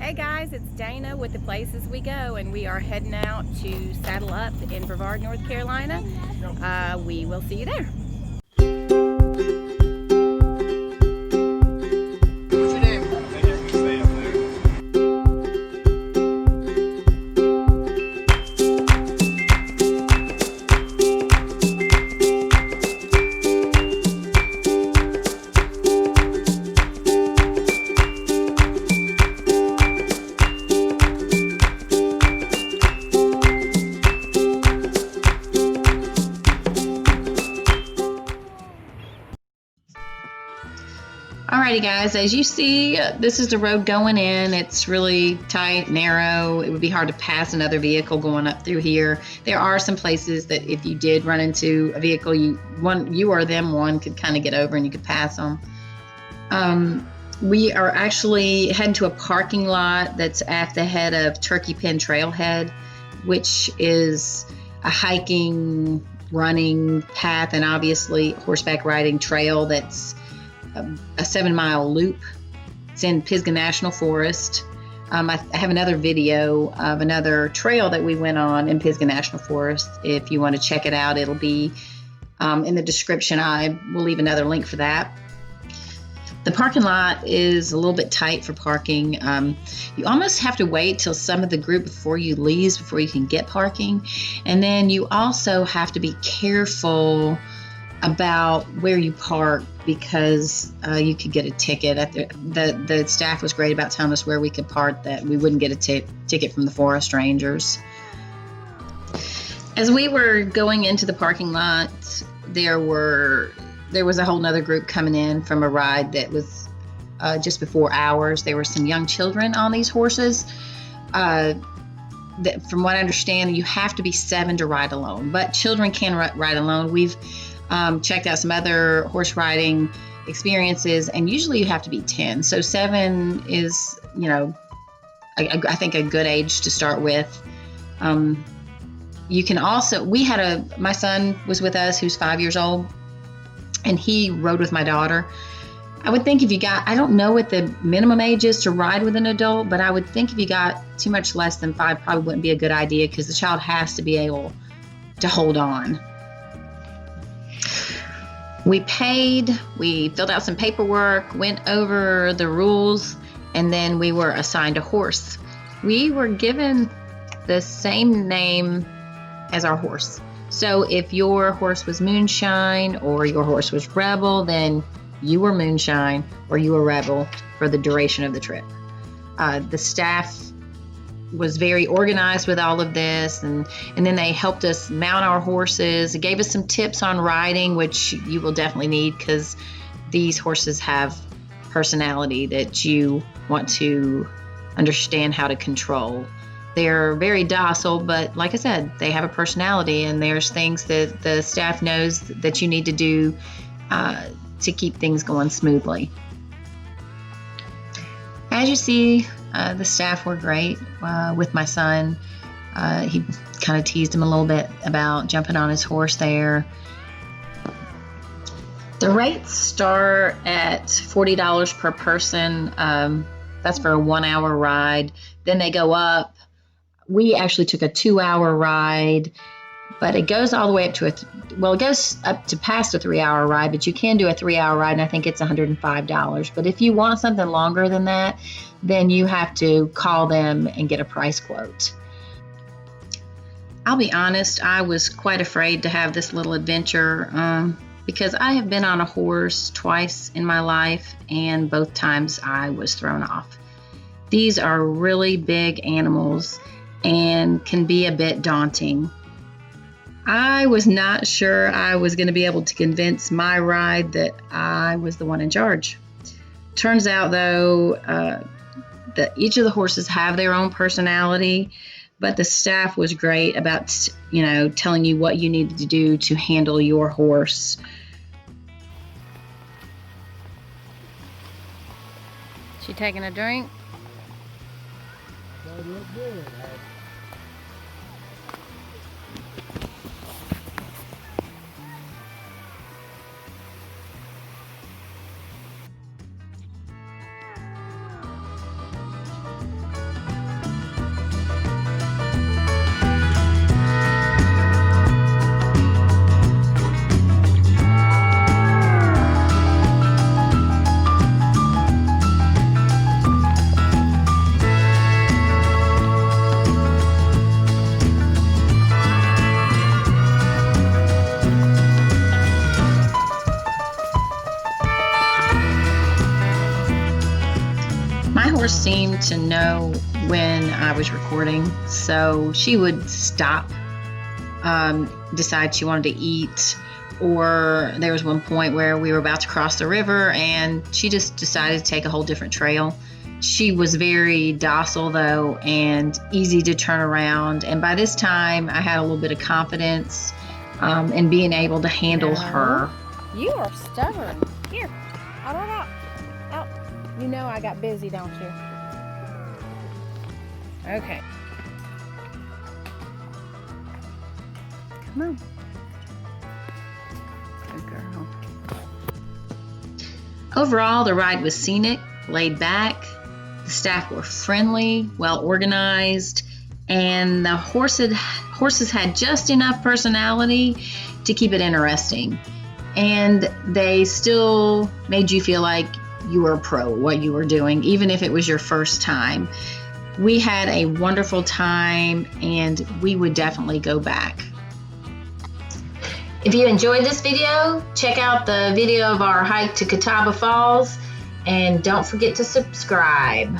Hey guys, it's Dana with The Places We Go, and we are heading out to saddle up in Brevard, North Carolina. We will see you there. Alrighty guys, as you see, this is the road going in. It's really tight, narrow. It would be hard to pass another vehicle going up through here. There are some places that if you did run into a vehicle, you or them one could kind of get over and you could pass them. We are actually heading to a parking lot that's at the head of Turkey Pen Trailhead, which is a hiking, running path and obviously horseback riding trail that's a 7-mile loop. It's in Pisgah National Forest. I have another video of another trail that we went on in Pisgah National Forest. If you want to check it out, it'll be in the description. I will leave another link for that. The parking lot is a little bit tight for parking. You almost have to wait till some of the group before you leave before you can get parking. And then you also have to be careful about where you park because you could get a ticket. The staff was great about telling us where we could park, that we wouldn't get a ticket from the forest rangers. As we were going into the parking lot, there was a whole nother group coming in from a ride that was just before ours. There were some young children on these horses. From what I understand, you have to be 7 to ride alone, but children can ride alone. We've checked out some other horse riding experiences, and usually you have to be 10. So 7 is, I think a good age to start with. You can also, my son was with us who's 5 years old, and he rode with my daughter. I would think I don't know what the minimum age is to ride with an adult, but I would think if you got too much less than 5, probably wouldn't be a good idea because the child has to be able to hold on. We paid, we filled out some paperwork, went over the rules, and then we were assigned a horse. We were given the same name as our horse. So if your horse was Moonshine or your horse was Rebel, then you were Moonshine or you were Rebel for the duration of the trip. The staff was very organized with all of this, and then they helped us mount our horses. It gave us some tips on riding, which you will definitely need because these horses have personality that you want to understand how to control. They're very docile, but like I said, they have a personality, and there's things that the staff knows that you need to do to keep things going smoothly. As you see, the staff were great with my son. He kind of teased him a little bit about jumping on his horse there. The rates start at $40 per person. That's for a 1-hour ride. Then they go up. We actually took a 2-hour ride, but it goes all the way up to it goes up to past a 3-hour ride, but you can do a 3-hour ride, and I think it's $105. But if you want something longer than that, then you have to call them and get a price quote. I'll be honest, I was quite afraid to have this little adventure because I have been on a horse twice in my life, and both times I was thrown off. These are really big animals and can be a bit daunting. I was not sure I was going to be able to convince my ride that I was the one in charge. Turns out, though, that each of the horses have their own personality, but the staff was great about, telling you what you needed to do to handle your horse. She taking a drink? That look good. seemed to know when I was recording, so she would stop, decide she wanted to eat, or there was one point where we were about to cross the river and she just decided to take a whole different trail. She was very docile though and easy to turn around, and by this time I had a little bit of confidence in being able to handle her. You are stubborn. Here, out. Out. You know I got busy, don't you? Okay. Come on. Good girl. Overall, the ride was scenic, laid back. The staff were friendly, well organized, and the horses had just enough personality to keep it interesting. And they still made you feel like you were a pro at what you were doing, even if it was your first time. We had a wonderful time, and we would definitely go back. If you enjoyed this video, check out the video of our hike to Catawba Falls, and don't forget to subscribe.